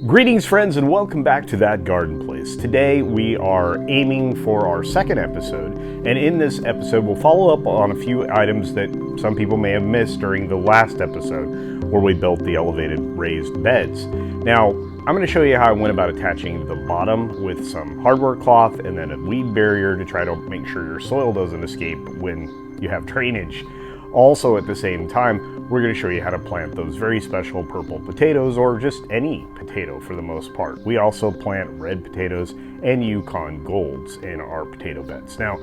Greetings friends and welcome back to That Garden Place. Today we are aiming for our second episode, and in this episode we'll follow up on a few items that some people may have missed during the last episode where we built the elevated raised beds. Now I'm going to show you how I went about attaching the bottom with some hardware cloth and then a weed barrier to try to make sure your soil doesn't escape when you have drainage. Also at the same time, we're going to show you how to plant those very special purple potatoes, or just any potato for the most part. We also plant red potatoes and Yukon golds in our potato beds. Now,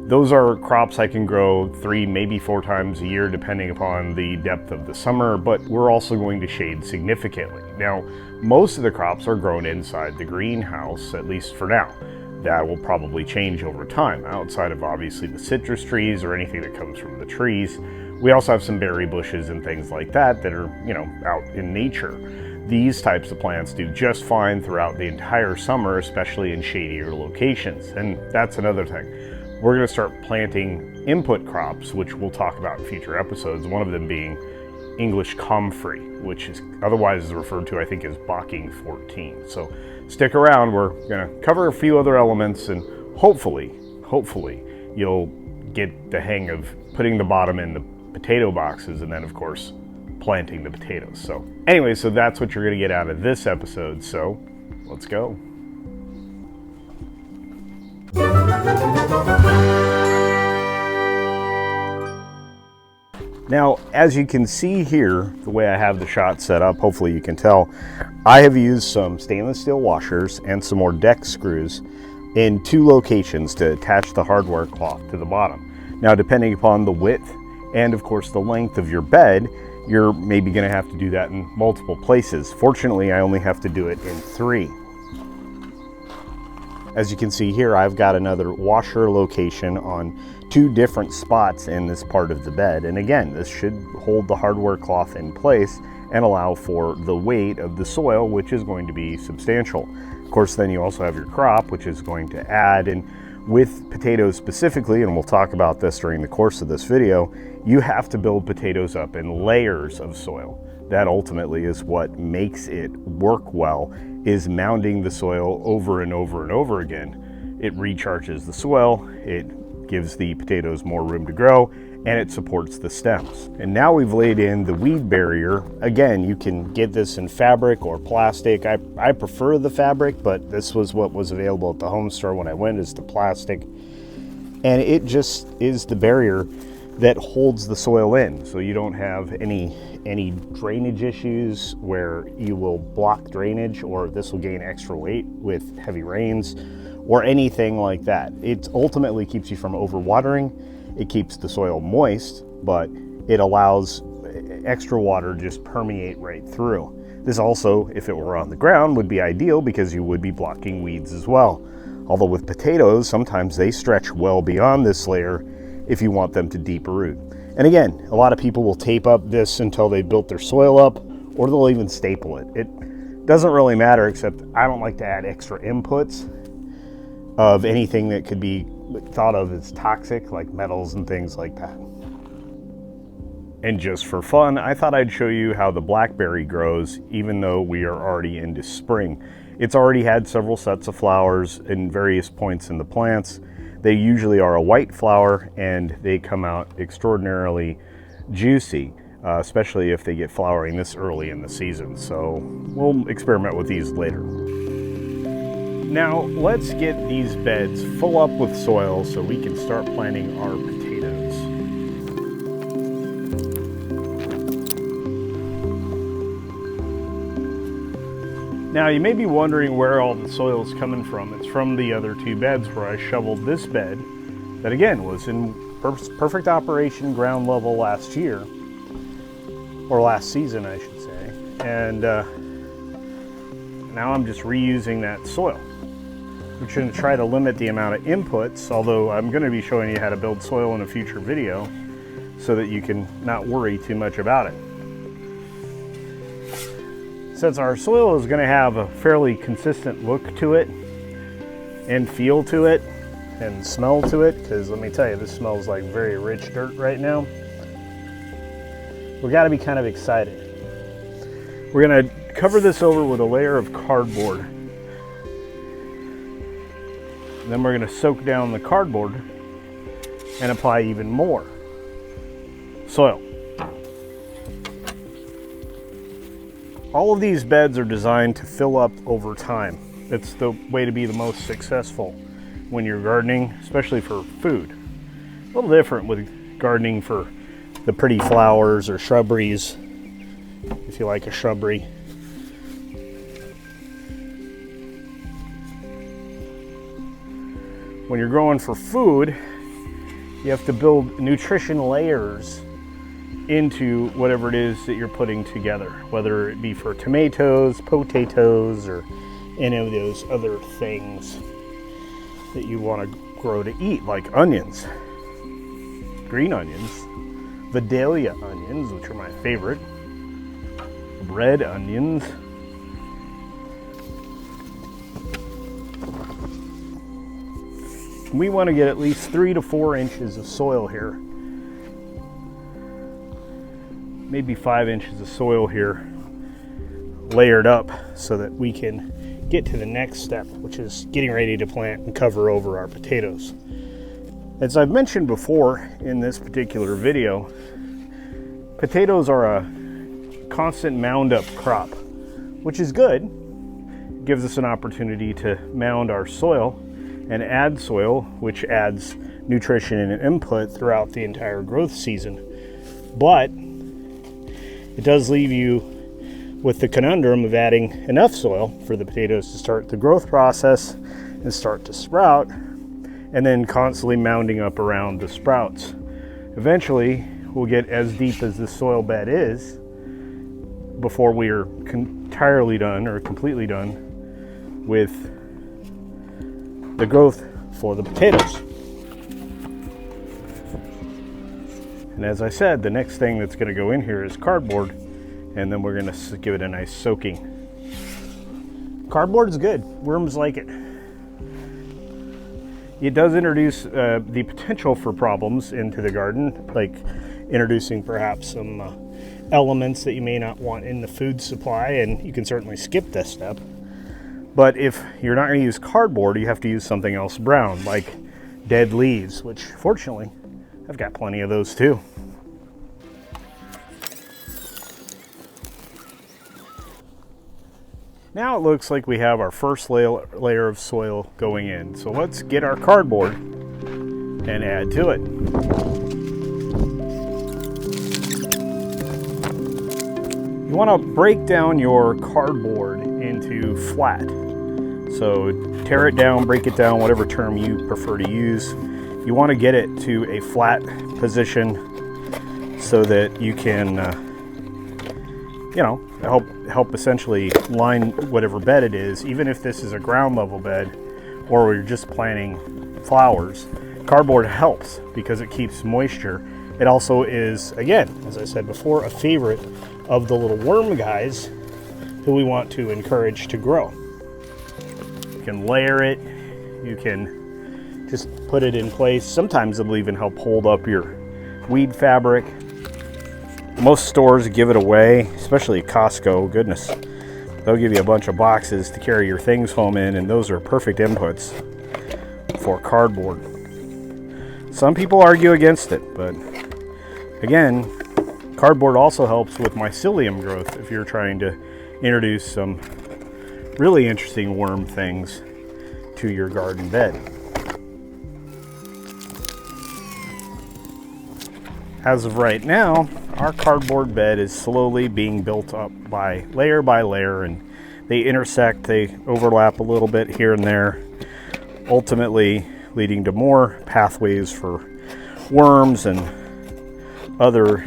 those are crops I can grow 3, maybe 4 times a year depending upon the depth of the summer, but we're also going to shade significantly. Now, most of the crops are grown inside the greenhouse, at least for now. That will probably change over time, outside of obviously the citrus trees or anything that comes from the trees. We also have some berry bushes and things like that that are, out in nature. These types of plants do just fine throughout the entire summer, especially in shadier locations. And that's another thing. We're going to start planting input crops, which we'll talk about in future episodes, one of them being English comfrey, which is otherwise referred to, I think, as Bocking 14. So stick around, we're going to cover a few other elements, and hopefully you'll get the hang of putting the bottom in the potato boxes and then of course planting the potatoes. So anyway, so that's what you're going to get out of this episode, so let's go. Now, as you can see here, the way I have the shot set up, hopefully you can tell, I have used some stainless steel washers and some more deck screws in 2 locations to attach the hardware cloth to the bottom. Now, depending upon the width and of course the length of your bed, you're maybe going to have to do that in multiple places. Fortunately, I only have to do it in 3. As you can see here, I've got another washer location on 2 different spots in this part of the bed. And again, this should hold the hardware cloth in place and allow for the weight of the soil, which is going to be substantial. Of course, then you also have your crop, which is going to add. And with potatoes specifically, and we'll talk about this during the course of this video, you have to build potatoes up in layers of soil. That ultimately is what makes it work well, is mounding the soil over and over and over again. It recharges the soil, it gives the potatoes more room to grow, and it supports the stems. And now we've laid in the weed barrier. Again, you can get this in fabric or plastic. I prefer the fabric, but this was what was available at the home store when I went, is the plastic. And it just is the barrier that holds the soil in, so you don't have any drainage issues where you will block drainage, or this will gain extra weight with heavy rains or anything like that. It ultimately keeps you from overwatering. It keeps the soil moist, but it allows extra water just permeate right through. This also, if it were on the ground, would be ideal because you would be blocking weeds as well. Although with potatoes, sometimes they stretch well beyond this layer if you want them to deep root. And again, a lot of people will tape up this until they built their soil up, or they'll even staple it. It doesn't really matter, except I don't like to add extra inputs of anything that could be thought of as toxic, like metals and things like that. And just for fun, I thought I'd show you how the blackberry grows, even though we are already into spring. It's already had several sets of flowers in various points in the plants. They usually are a white flower, and they come out extraordinarily juicy, especially if they get flowering this early in the season. So we'll experiment with these later. Now let's get these beds full up with soil so we can start planting our potatoes. Now you may be wondering where all the soil is coming from. It's from the other 2 beds where I shoveled this bed that again was in perfect operation, ground level last year, or last season I should say. And now I'm just reusing that soil. We're going to try to limit the amount of inputs, although I'm going to be showing you how to build soil in a future video so that you can not worry too much about it. Since our soil is going to have a fairly consistent look to it and feel to it and smell to it, because let me tell you, this smells like very rich dirt right now, we got to be kind of excited. We're going to cover this over with a layer of cardboard. And then we're going to soak down the cardboard and apply even more soil. All of these beds are designed to fill up over time. It's the way to be the most successful when you're gardening, especially for food. A little different with gardening for the pretty flowers or shrubberies, if you like a shrubbery. When you're growing for food, you have to build nutrition layers into whatever it is that you're putting together, whether it be for tomatoes, potatoes, or any of those other things that you want to grow to eat, like onions, green onions, Vidalia onions, which are my favorite, red onions, we want to get at least 3 to 4 inches of soil here, maybe 5 inches of soil here layered up so that we can get to the next step, which is getting ready to plant and cover over our potatoes. As I've mentioned before in this particular video, potatoes are a constant mound up crop, which is good. It gives us an opportunity to mound our soil and add soil, which adds nutrition and input throughout the entire growth season. But it does leave you with the conundrum of adding enough soil for the potatoes to start the growth process and start to sprout, and then constantly mounding up around the sprouts. Eventually, we'll get as deep as the soil bed is before we are entirely done or completely done with the growth for the potatoes. And as I said, the next thing that's going to go in here is cardboard, and then we're going to give it a nice soaking. Cardboard is good. Worms like it. It does introduce the potential for problems into the garden, like introducing perhaps some elements that you may not want in the food supply, and you can certainly skip this step. But if you're not going to use cardboard, you have to use something else brown, like dead leaves, which fortunately I've got plenty of those too. Now it looks like we have our first layer of soil going in. So let's get our cardboard and add to it. You want to break down your cardboard into flat. So tear it down, break it down, whatever term you prefer to use. You want to get it to a flat position so that you can, help essentially line whatever bed it is. Even if this is a ground level bed or we're just planting flowers, cardboard helps because it keeps moisture. It also is, again, as I said before, a favorite of the little worm guys who we want to encourage to grow. You can layer it, you can just put it in place. Sometimes it'll even help hold up your weed fabric. Most stores give it away, especially at Costco. Goodness, they'll give you a bunch of boxes to carry your things home in, and those are perfect inputs for cardboard. Some people argue against it, but again, cardboard also helps with mycelium growth if you're trying to introduce some really interesting worm things to your garden bed. As of right now, our cardboard bed is slowly being built up by layer, and they intersect, they overlap a little bit here and there, ultimately leading to more pathways for worms and other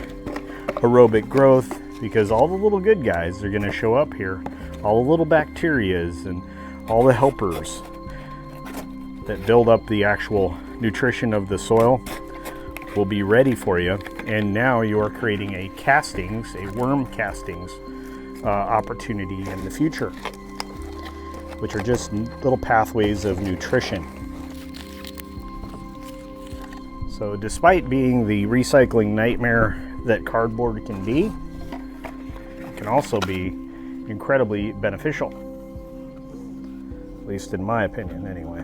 aerobic growth, because all the little good guys are going to show up here. All the little bacterias and all the helpers that build up the actual nutrition of the soil will be ready for you. And now you are creating a worm castings opportunity in the future, which are just little pathways of nutrition. So despite being the recycling nightmare that cardboard can be, it can also be incredibly beneficial, at least in my opinion anyway.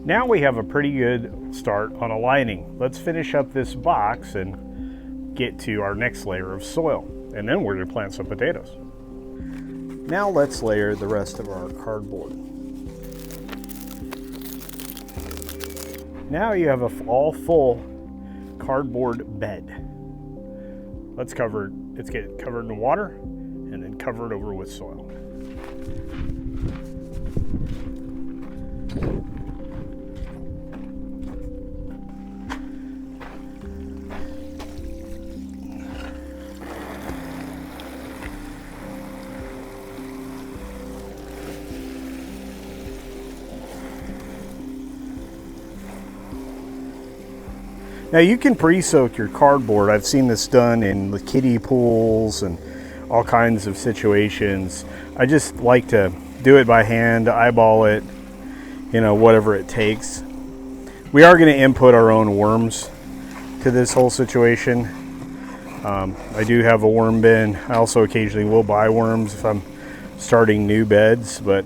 Now we have a pretty good start on aligning. Let's finish up this box and get to our next layer of soil, and then we're going to plant some potatoes. Now let's layer the rest of our cardboard. Now you have a all full cardboard bed. Let's get it covered in water and then cover it over with soil. Now you can pre-soak your cardboard. I've seen this done in the kiddie pools and all kinds of situations. I just like to do it by hand, eyeball it, whatever it takes. We are going to input our own worms to this whole situation. I do have a worm bin. I also occasionally will buy worms if I'm starting new beds, but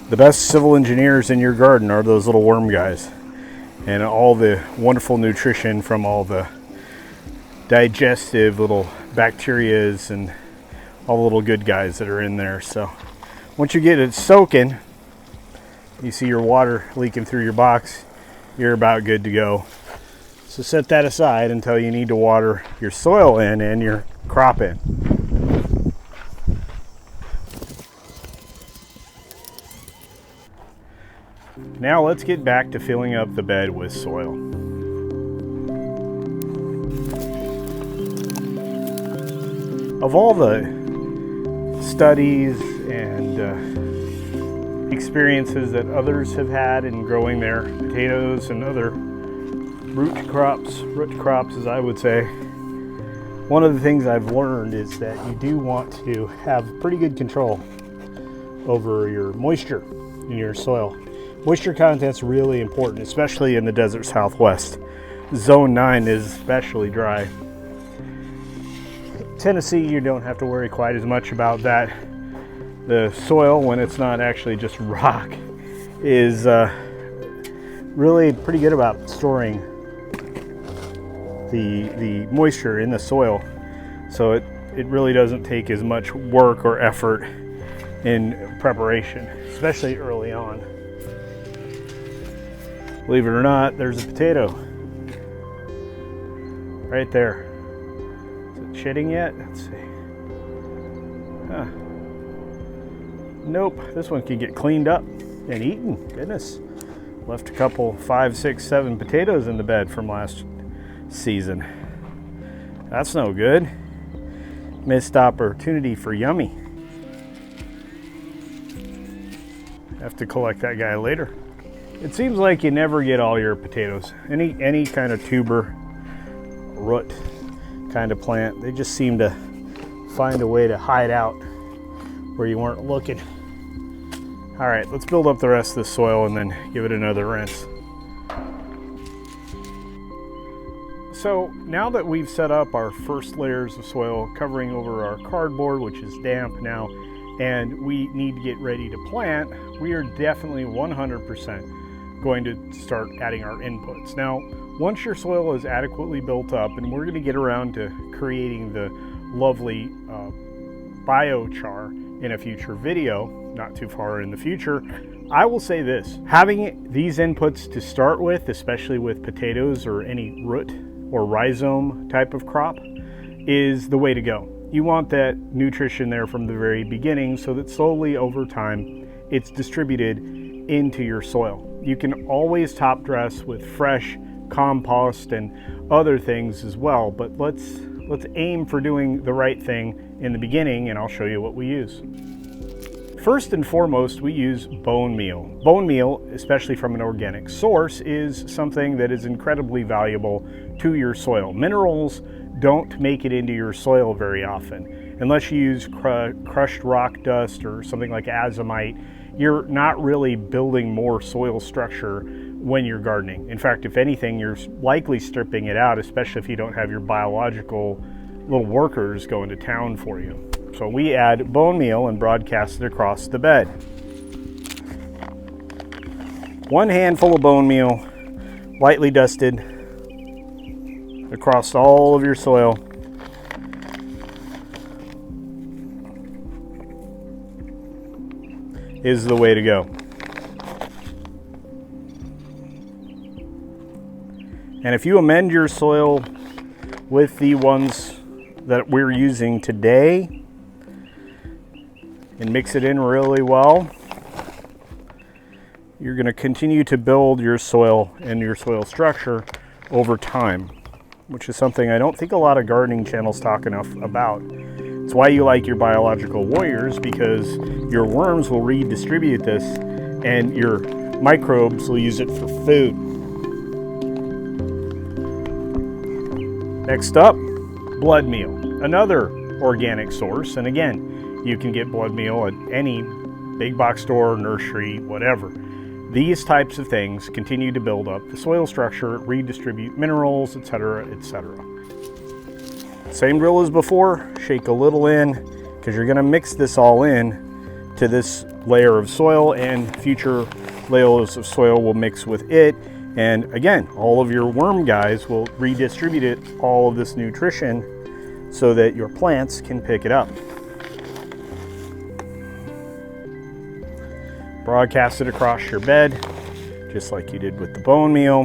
the best civil engineers in your garden are those little worm guys. And all the wonderful nutrition from all the digestive little bacterias and all the little good guys that are in there. So once you get it soaking, you see your water leaking through your box, you're about good to go. So set that aside until you need to water your soil in and your crop in. Now let's get back to filling up the bed with soil. Of all the studies and experiences that others have had in growing their potatoes and other root crops as I would say, one of the things I've learned is that you do want to have pretty good control over your moisture in your soil. Moisture content's really important, especially in the desert Southwest. Zone 9 is especially dry. Tennessee, you don't have to worry quite as much about that. The soil, when it's not actually just rock, is really pretty good about storing the moisture in the soil. So it really doesn't take as much work or effort in preparation, especially early on. Believe it or not, there's a potato right there. Is it chitting yet? Let's see. Nope, this one can get cleaned up and eaten. Goodness. Left a couple, 5, 6, 7 potatoes in the bed from last season. That's no good. Missed opportunity for yummy. Have to collect that guy later. It seems like you never get all your potatoes. Any kind of tuber, root kind of plant, they just seem to find a way to hide out where you weren't looking. All right, let's build up the rest of the soil and then give it another rinse. So now that we've set up our first layers of soil covering over our cardboard, which is damp now, and we need to get ready to plant, we are definitely 100% going to start adding our inputs. Now, once your soil is adequately built up, and we're going to get around to creating the lovely biochar in a future video, not too far in the future, I will say this: having these inputs to start with, especially with potatoes or any root or rhizome type of crop, is the way to go. You want that nutrition there from the very beginning so that slowly over time it's distributed into your soil. You can always top dress with fresh compost and other things as well, but let's aim for doing the right thing in the beginning, and I'll show you what we use. First and foremost, we use bone meal. Bone meal, especially from an organic source, is something that is incredibly valuable to your soil. Minerals don't make it into your soil very often. Unless you use crushed rock dust or something like azomite, you're not really building more soil structure when you're gardening. In fact, if anything, you're likely stripping it out, especially if you don't have your biological little workers going to town for you. So we add bone meal and broadcast it across the bed. 1 handful of bone meal, lightly dusted across all of your soil. Is the way to go. And if you amend your soil with the ones that we're using today and mix it in really well, you're going to continue to build your soil and your soil structure over time, which is something I don't think a lot of gardening channels talk enough about. It's why you like your biological warriors, because your worms will redistribute this and your microbes will use it for food. Next up, blood meal, another organic source. And again, you can get blood meal at any big box store, nursery, whatever. These types of things continue to build up the soil structure, redistribute minerals, etc., etc. Same drill as before, shake a little in, because you're going to mix this all in to this layer of soil, and future layers of soil will mix with it. And again, all of your worm guys will redistribute it, all of this nutrition, so that your plants can pick it up. Broadcast it across your bed, just like you did with the bone meal.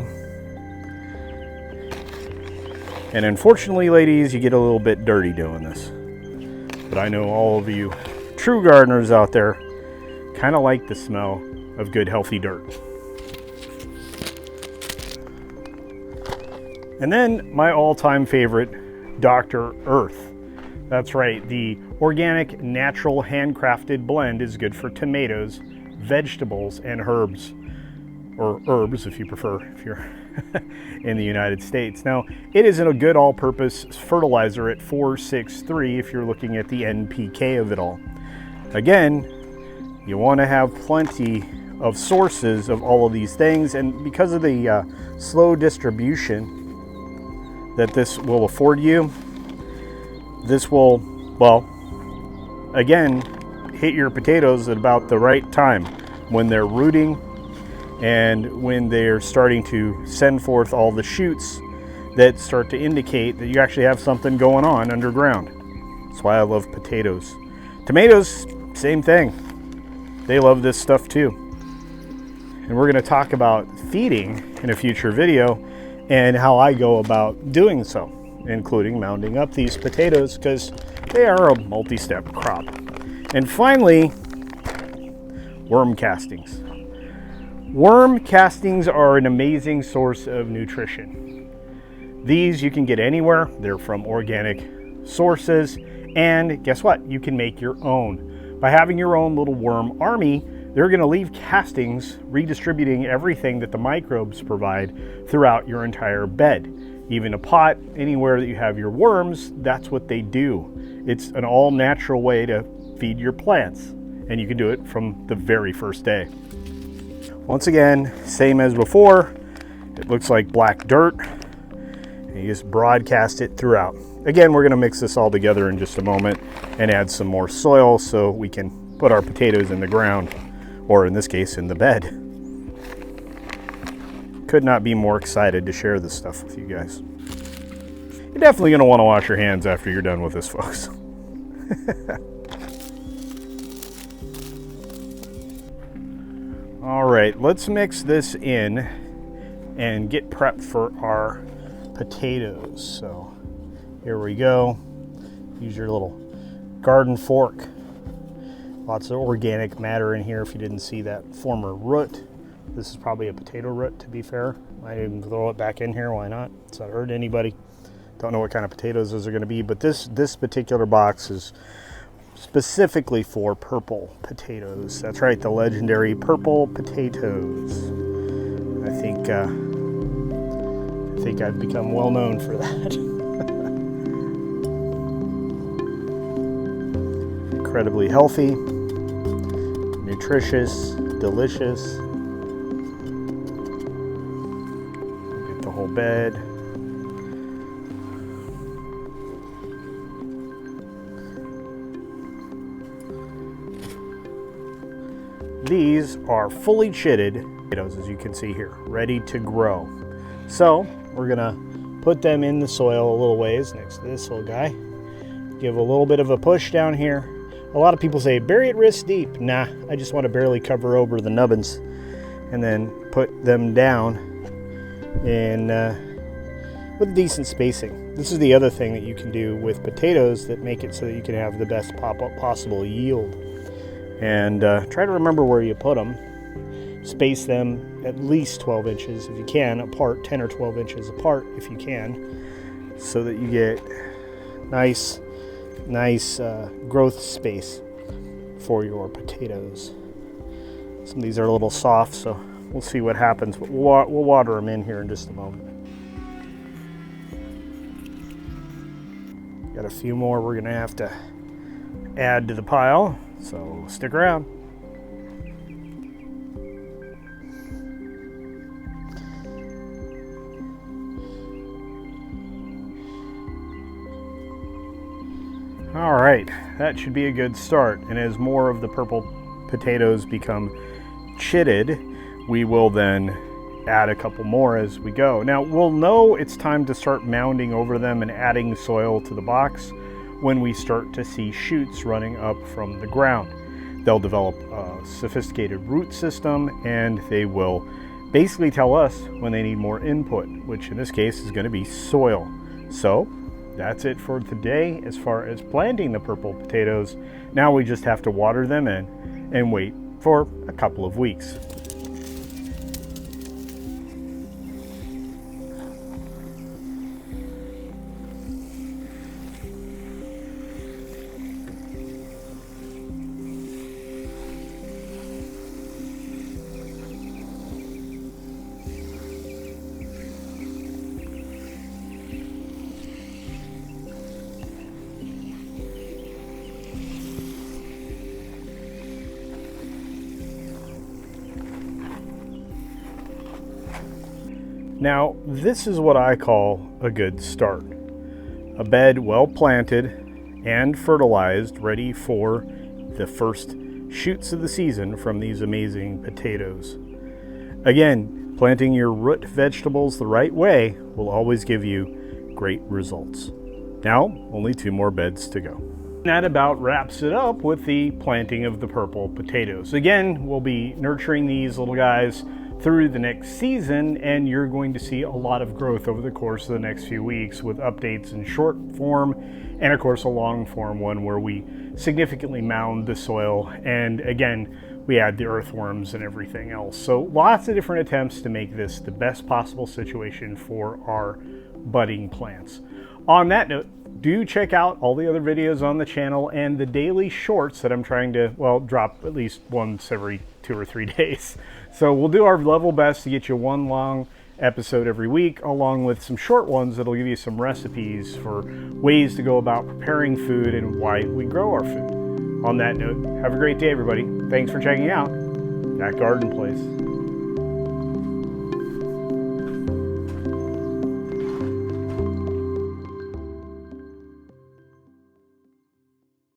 And unfortunately, ladies, you get a little bit dirty doing this. But I know all of you true gardeners out there kind of like the smell of good, healthy dirt. And then my all-time favorite, Dr. Earth. That's right, the organic, natural, handcrafted blend is good for tomatoes, vegetables, and herbs, or herbs if you prefer, if you're in the United States. Now, it is a good all-purpose fertilizer at 463 if you're looking at the NPK of it all. Again, you want to have plenty of sources of all of these things, and because of the slow distribution that this will afford you, this will, well, again, hit your potatoes at about the right time when they're rooting and when they're starting to send forth all the shoots that start to indicate that you actually have something going on underground. That's why I love potatoes. Tomatoes, same thing. They love this stuff too. And we're going to talk about feeding in a future video and how I go about doing so, including mounding up these potatoes, because they are a multi-step crop. And finally, worm castings. Worm castings are an amazing source of nutrition. These you can get anywhere. They're from organic sources. And guess what? You can make your own. By having your own little worm army, they're going to leave castings redistributing everything that the microbes provide throughout your entire bed. Even a pot, anywhere that you have your worms, that's what they do. It's an all-natural way to feed your plants, and you can do it from the very first day. Once again, same as before, it looks like black dirt, and you just broadcast it throughout. Again, we're going to mix this all together in just a moment and add some more soil so we can put our potatoes in the ground, or in this case, in the bed. Could not be more excited to share this stuff with you guys. You're definitely going to want to wash your hands after you're done with this, folks. All right, let's mix this in and get prepped for our potatoes. So here we go. Use your little garden fork. Lots of organic matter in here if you didn't see that former root. This is probably a potato root, to be fair. Might even throw it back in here, why not? It's not hurt anybody. Don't know what kind of potatoes those are going to be, but this particular box is specifically for purple potatoes. That's right, the legendary purple potatoes. I think I've become well known for that. Incredibly healthy, nutritious, delicious. Get the whole bed. these are fully chitted potatoes, as you can see here, ready to grow. So we're gonna put them in the soil a little ways next to this little guy. Give a little bit of a push down here. A lot of people say bury it wrist deep. Nah, I just want to barely cover over the nubbins and then put them down in with decent spacing. This is the other thing that you can do with potatoes that make it so that you can have the best possible yield. And try to remember where you put them. Space them at least 12 inches if you can apart, 10 or 12 inches apart if you can, so that you get nice growth space for your potatoes. Some of these are a little soft, so we'll see what happens, but we'll water them in here in just a moment. Got a few more we're gonna have to add to the pile, so stick around. All right, that should be a good start. And as more of the purple potatoes become chitted, we will then add a couple more as we go. Now, we'll know it's time to start mounding over them and adding soil to the box when we start to see shoots running up from the ground. They'll develop a sophisticated root system, and they will basically tell us when they need more input, which in this case is going to be soil. So that's it for today as far as planting the purple potatoes. Now we just have to water them in and wait for a couple of weeks. Now, this is what I call a good start. A bed well planted and fertilized, ready for the first shoots of the season from these amazing potatoes. Again, planting your root vegetables the right way will always give you great results. Now, only 2 more beds to go. That about wraps it up with the planting of the purple potatoes. Again, we'll be nurturing these little guys through the next season, and you're going to see a lot of growth over the course of the next few weeks with updates in short form and of course a long form one where we significantly mound the soil, and again we add the earthworms and everything else. So lots of different attempts to make this the best possible situation for our budding plants. On that note, do check out all the other videos on the channel and the daily shorts that I'm trying to, well, drop at least once every 2 or 3 days. So we'll do our level best to get you one long episode every week, along with some short ones that'll give you some recipes for ways to go about preparing food and why we grow our food. On that note, have a great day, everybody. Thanks for checking out that garden place.